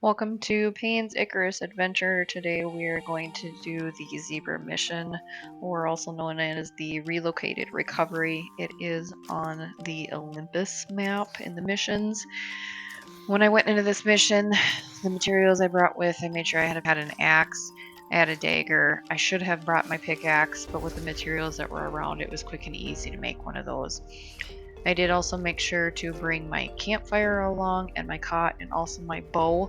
Welcome to Payne's Icarus adventure. Today we are going to do the zebra mission, or also known as the Relocated recovery. It is on the Olympus map in the missions. When I went into this mission, the materials I brought with, I made sure I had an axe, I had a dagger. I should have brought my pickaxe, but with the materials that were around, it was quick and easy to make one of those. I did also make sure to bring my campfire along and my cot and also my bow.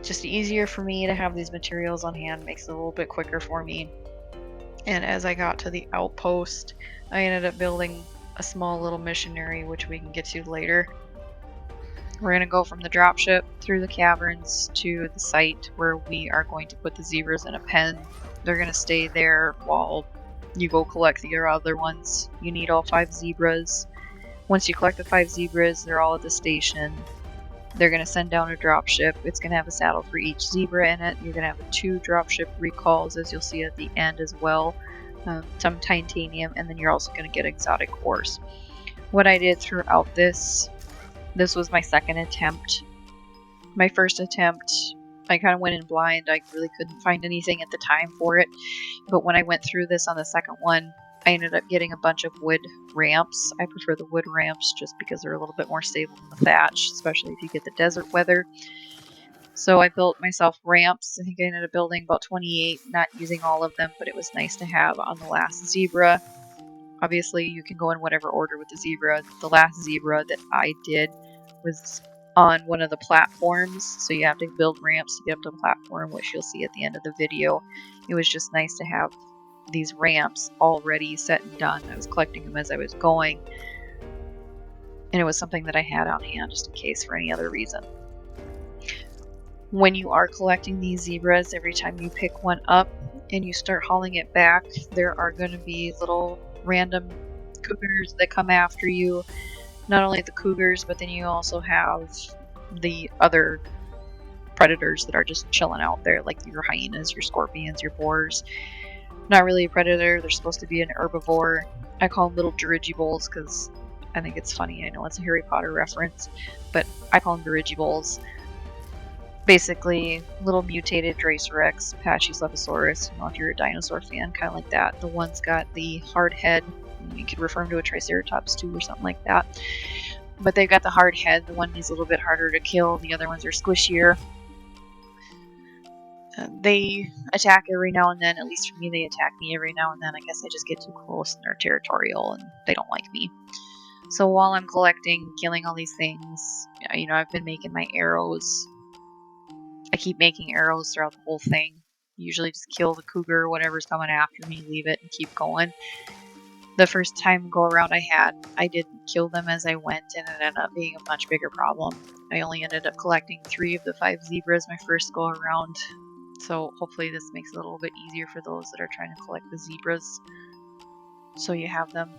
Just easier for me to have these materials on hand, makes it a little bit quicker for me. And as I got to the outpost, I ended up building a small little missionary, which we can get to later. We're going to go from the dropship through the caverns to the site where we are going to put the zebras in a pen. They're going to stay there while you go collect the other ones. You need all 5 zebras. Once you collect the 5 zebras, they're all at the station. They're going to send down a dropship. It's going to have a saddle for each zebra in it. You're going to have 2 dropship recalls, as you'll see at the end as well. Some titanium, and then you're also going to get exotic ores. What I did throughout this was my second attempt. My first attempt, I kind of went in blind. I really couldn't find anything at the time for it. But when I went through this on the second one, I ended up getting a bunch of wood ramps. I prefer the wood ramps just because they're a little bit more stable than the thatch, especially if you get the desert weather. So I built myself ramps. I think I ended up building about 28, not using all of them, but it was nice to have on the last zebra. Obviously, you can go in whatever order with the zebra. The last zebra that I did was on one of the platforms, so you have to build ramps to get up to the platform, which you'll see at the end of the video. It was just nice to have these ramps already set and done. I was collecting them as I was going, and it was something that I had on hand just in case for any other reason. When you are collecting these zebras, every time you pick one up and you start hauling it back, there are going to be little random cougars that come after you. Not only the cougars, but then you also have the other predators that are just chilling out there, like your hyenas, your scorpions, your boars. Not really a predator, they're supposed to be an herbivore. I call them little dirigibles because I think it's funny. I know it's a Harry Potter reference, but I call them dirigibles. Basically, little mutated Dracorex, Pachycephalosaurus, you know, if you're a dinosaur fan, kind of like that. The one's got the hard head. You could refer them to a Triceratops too or something like that. But they've got the hard head. The one is a little bit harder to kill. The other ones are squishier. They attack every now and then. At least for me, they attack me every now and then. I guess I just get too close and they're territorial and they don't like me. So while I'm collecting, killing all these things, you know, I've been making my arrows. I keep making arrows throughout the whole thing. Usually just kill the cougar or whatever's coming after me, leave it, and keep going. The first time go around I didn't kill them as I went, and it ended up being a much bigger problem. I only ended up collecting 3 of the 5 zebras my first go around. So hopefully this makes it a little bit easier for those that are trying to collect the zebras. So you have them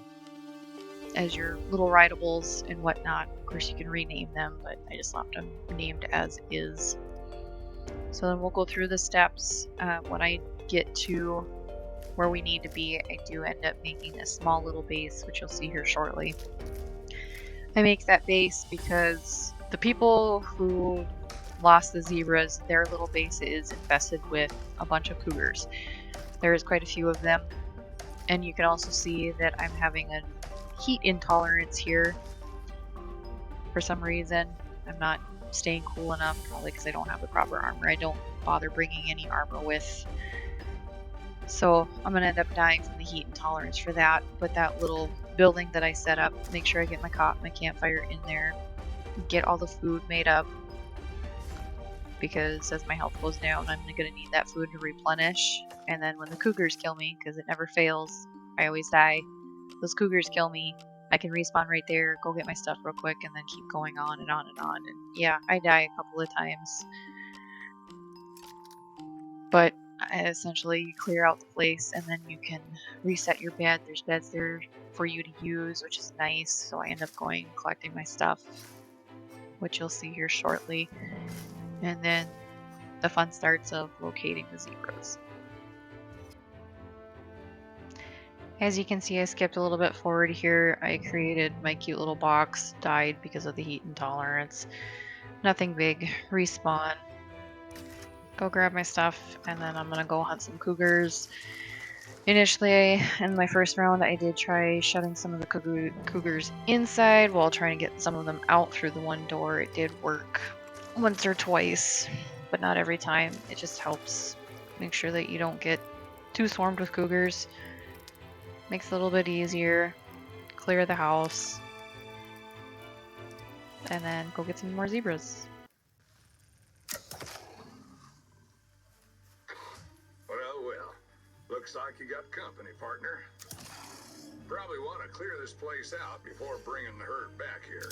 as your little rideables and whatnot. Of course you can rename them, but I just left them named as is. So then we'll go through the steps. When I get to where we need to be, I do end up making a small little base, which you'll see here shortly. I make that base because the people who lost the zebras, their little base is infested with a bunch of cougars. There is quite a few of them, and you can also see that I'm having a heat intolerance here. For some reason, I'm not staying cool enough, probably because I don't have the proper armor. I don't bother bringing any armor with. So I'm going to end up dying from the heat intolerance for that. But that little building that I set up, make sure I get my cot, my campfire in there, get all the food made up, because as my health goes down, I'm going to need that food to replenish. And then when the cougars kill me, because it never fails, I always die. Those cougars kill me, I can respawn right there, go get my stuff real quick, and then keep going on and on and on. And yeah, I die a couple of times. But essentially you clear out the place and then you can reset your bed. There's beds there for you to use, which is nice. So I end up going and collecting my stuff, which you'll see here shortly. And then the fun starts of locating the zebras. As you can see, I skipped a little bit forward here. I created my cute little box, died because of the heat intolerance. Nothing big. Respawn. go grab my stuff, and then I'm gonna go hunt some cougars. Initially, in my first round, I did try shutting some of the cougars inside while trying to get some of them out through the one door. It did work once or twice, but not every time. It just helps make sure that you don't get too swarmed with cougars. Makes it a little bit easier. Clear the house, and then go get some more zebras. Well, looks like you got company, partner. Probably want to clear this place out before bringing the herd back here.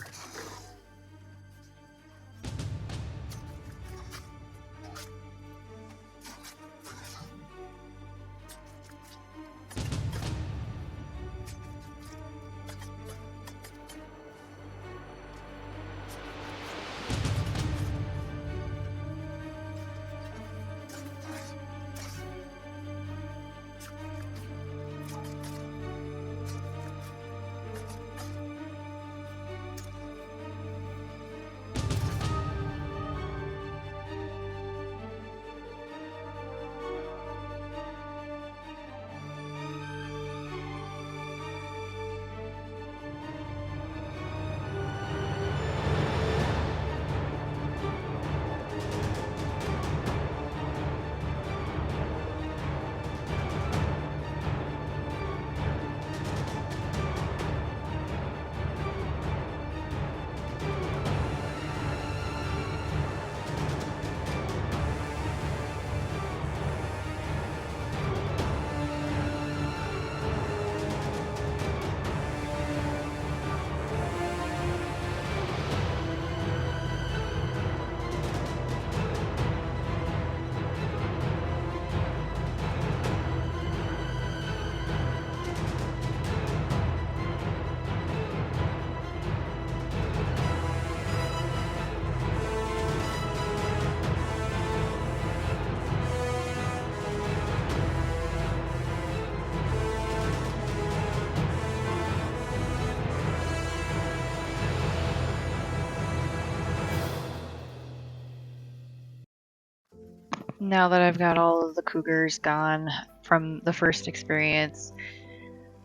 Now that I've got all of the cougars gone from the first experience,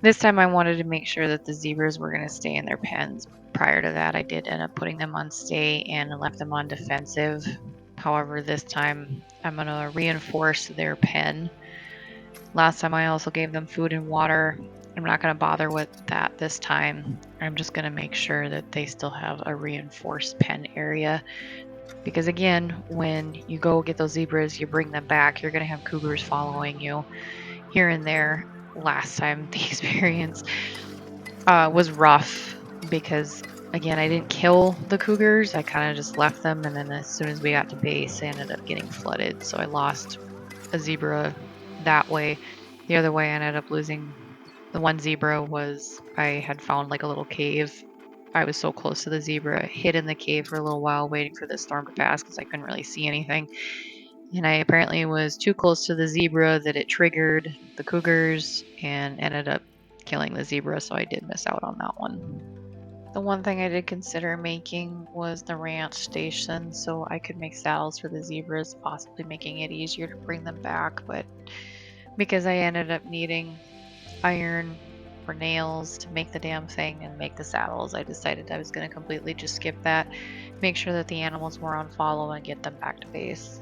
this time I wanted to make sure that the zebras were going to stay in their pens. Prior to that, I did end up putting them on stay and left them on defensive. However, this time I'm going to reinforce their pen. Last time I also gave them food and water. I'm not going to bother with that this time. I'm just going to make sure that they still have a reinforced pen area. Because again, when you go get those zebras, you bring them back, you're going to have cougars following you here and there. Last time the experience was rough because, again, I didn't kill the cougars. I kind of just left them, and then as soon as we got to base, I ended up getting flooded. So I lost a zebra that way. The other way I ended up losing the one zebra was I had found like a little cave. I was so close to the zebra, hid in the cave for a little while waiting for the storm to pass because I couldn't really see anything. And I apparently was too close to the zebra that it triggered the cougars and ended up killing the zebra, so I did miss out on that one. The one thing I did consider making was the ranch station so I could make saddles for the zebras, possibly making it easier to bring them back, but because I ended up needing iron or nails to make the damn thing and make the saddles, I decided I was going to completely just skip that, make sure that the animals were on follow and get them back to base.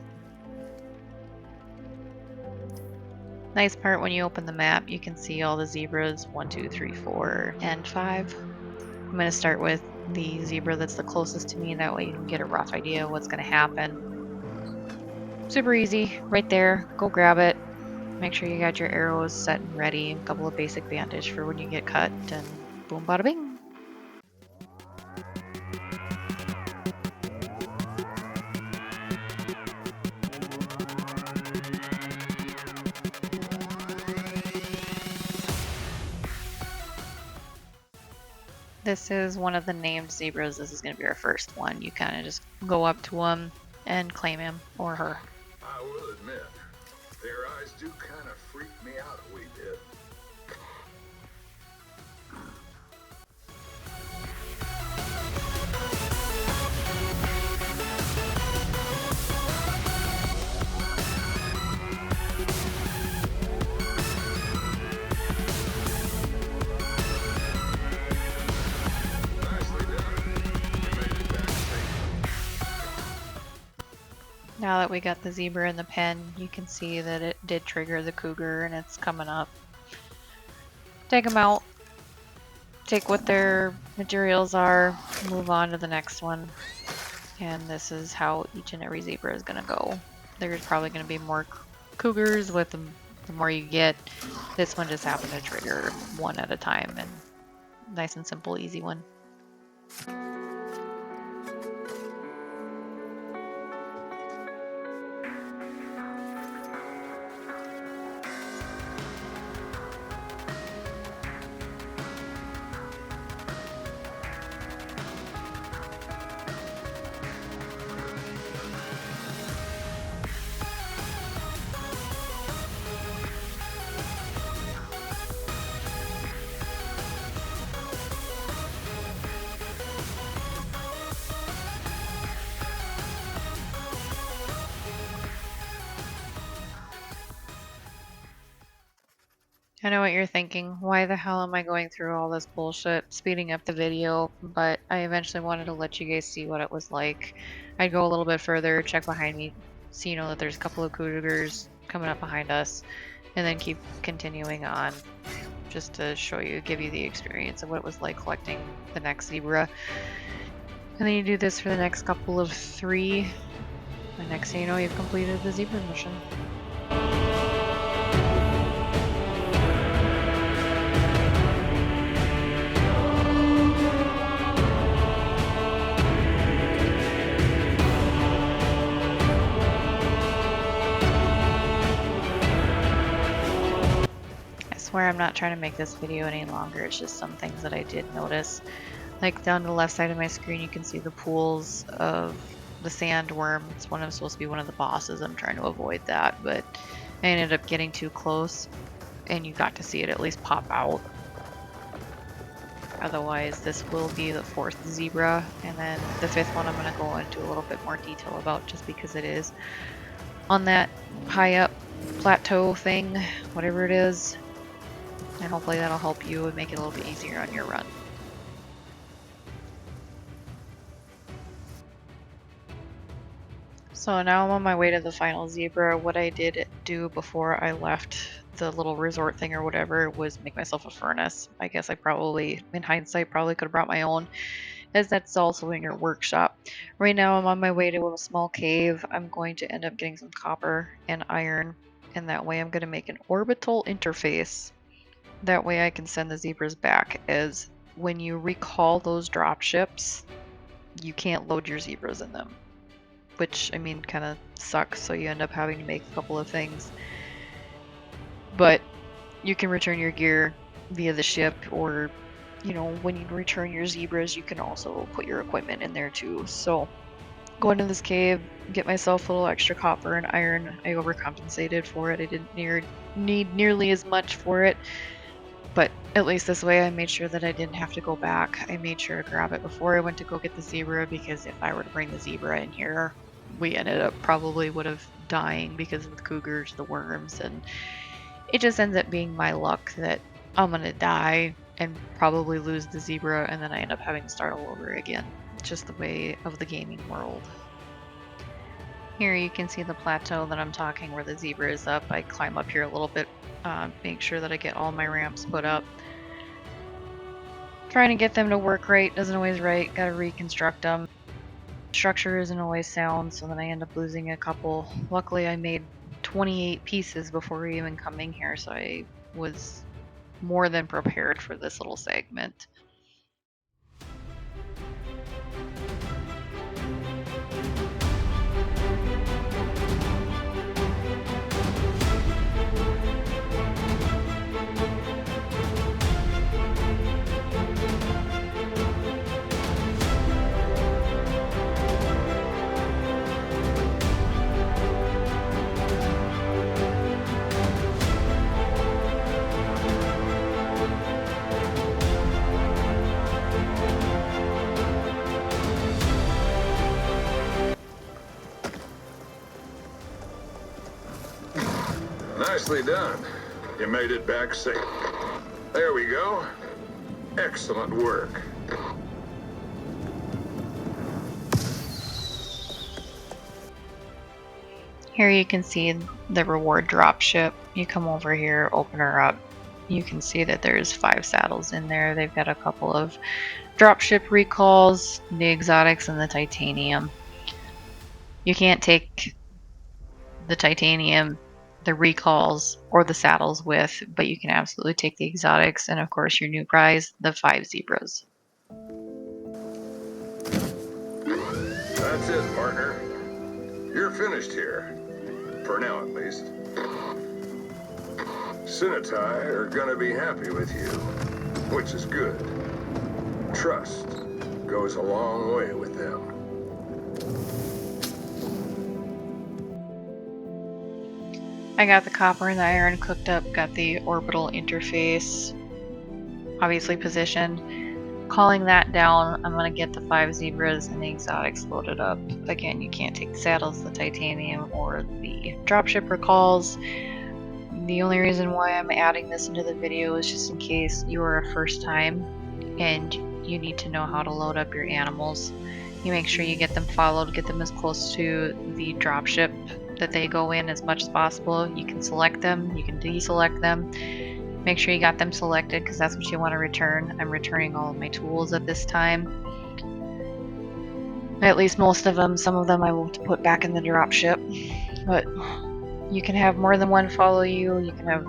Nice part when you open the map, you can see all the zebras, 1, 2, 3, 4, and 5. I'm going to start with the zebra that's the closest to me, that way you can get a rough idea of what's going to happen. Super easy, right there, go grab it. Make sure you got your arrows set and ready, a couple of basic bandage for when you get cut, and boom bada bing. This is one of the named zebras. This is going to be our first one. You kind of just go up to him and claim him or her. I will admit, their eyes do kind of freak me out a wee bit. Now that we got the zebra in the pen, you can see that it did trigger the cougar and it's coming up. Take them out, take what their materials are, move on to the next one. And this is how each and every zebra is going to go. There's probably going to be more cougars with the more you get. This one just happened to trigger one at a time, and nice and simple, easy one. I know what you're thinking. Why the hell am I going through all this bullshit, speeding up the video? But I eventually wanted to let you guys see what it was like. I'd go a little bit further, check behind me, so you know that there's a couple of cougars coming up behind us, and then keep continuing on just to show you, give you the experience of what it was like collecting the next zebra. And then you do this for the next couple of 3. And next thing you know, you've completed the zebra mission. I swear I'm not trying to make this video any longer, it's just some things that I did notice. Like down to the left side of my screen you can see the pools of the sandworm. It's supposed to be one of the bosses. I'm trying to avoid that, but I ended up getting too close and you got to see it at least pop out. Otherwise this will be the 4th zebra, and then the 5th one I'm going to go into a little bit more detail about just because it is on that high up plateau thing, whatever it is. And hopefully that'll help you and make it a little bit easier on your run. So now I'm on my way to the final zebra. What I did do before I left the little resort thing or whatever was make myself a furnace. I guess I probably, in hindsight, probably could have brought my own, as that's also in your workshop. Right now I'm on my way to a small cave. I'm going to end up getting some copper and iron, and that way I'm going to make an orbital interface. That way I can send the zebras back, as when you recall those drop ships, you can't load your zebras in them. Which, I mean, kind of sucks, so you end up having to make a couple of things. But you can return your gear via the ship, or, you know, when you return your zebras, you can also put your equipment in there too. So, go into this cave, get myself a little extra copper and iron. I overcompensated for it. I didn't need nearly as much for it. But at least this way I made sure that I didn't have to go back. I made sure to grab it before I went to go get the zebra, because if I were to bring the zebra in here, we ended up probably would have dying because of the cougars, the worms, and it just ends up being my luck that I'm gonna die and probably lose the zebra, and then I end up having to start all over again. It's just the way of the gaming world. Here you can see the plateau that I'm talking, where the zebra is up. I climb up here a little bit, make sure that I get all my ramps put up. Trying to get them to work right doesn't always right, gotta reconstruct them. Structure isn't always sound, so then I end up losing a couple. Luckily I made 28 pieces before even coming here, so I was more than prepared for this little segment. Nicely done. You made it back safe. There we go. Excellent work. Here you can see the reward dropship. You come over here, open her up. You can see that there's 5 saddles in there. They've got a couple of dropship recalls, the exotics, and the titanium. You can't take the titanium, the recalls, or the saddles with, but you can absolutely take the exotics and, of course, your new prize, the 5 zebras. That's it, partner. You're finished here. For now, at least. Sinatai are gonna be happy with you, which is good. Trust goes a long way with them. I got the copper and the iron cooked up, got the orbital interface obviously positioned. Calling that down, I'm going to get the 5 zebras and the exotics loaded up. Again, you can't take the saddles, the titanium, or the dropship recalls. The only reason why I'm adding this into the video is just in case you are a first time and you need to know how to load up your animals. You make sure you get them followed, get them as close to the dropship that they go in as much as possible. You can select them, you can deselect them. Make sure you got them selected because that's what you want to return. I'm returning all of my tools at this time. At least most of them. Some of them I will put back in the dropship. But you can have more than one follow you. You can have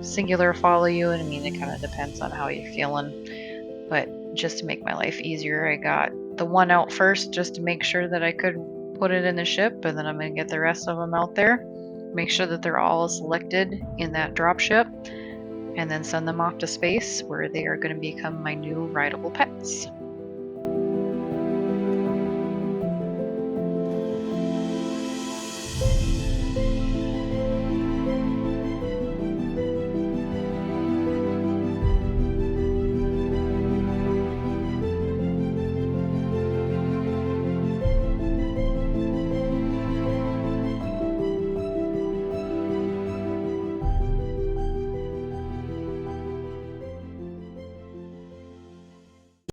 singular follow you. And I mean, it kind of depends on how you're feeling. But just to make my life easier, I got the one out first just to make sure that I could put it in the ship. And then I'm going to get the rest of them out there. Make sure that they're all selected in that dropship. And then send them off to space where they are going to become my new rideable pets.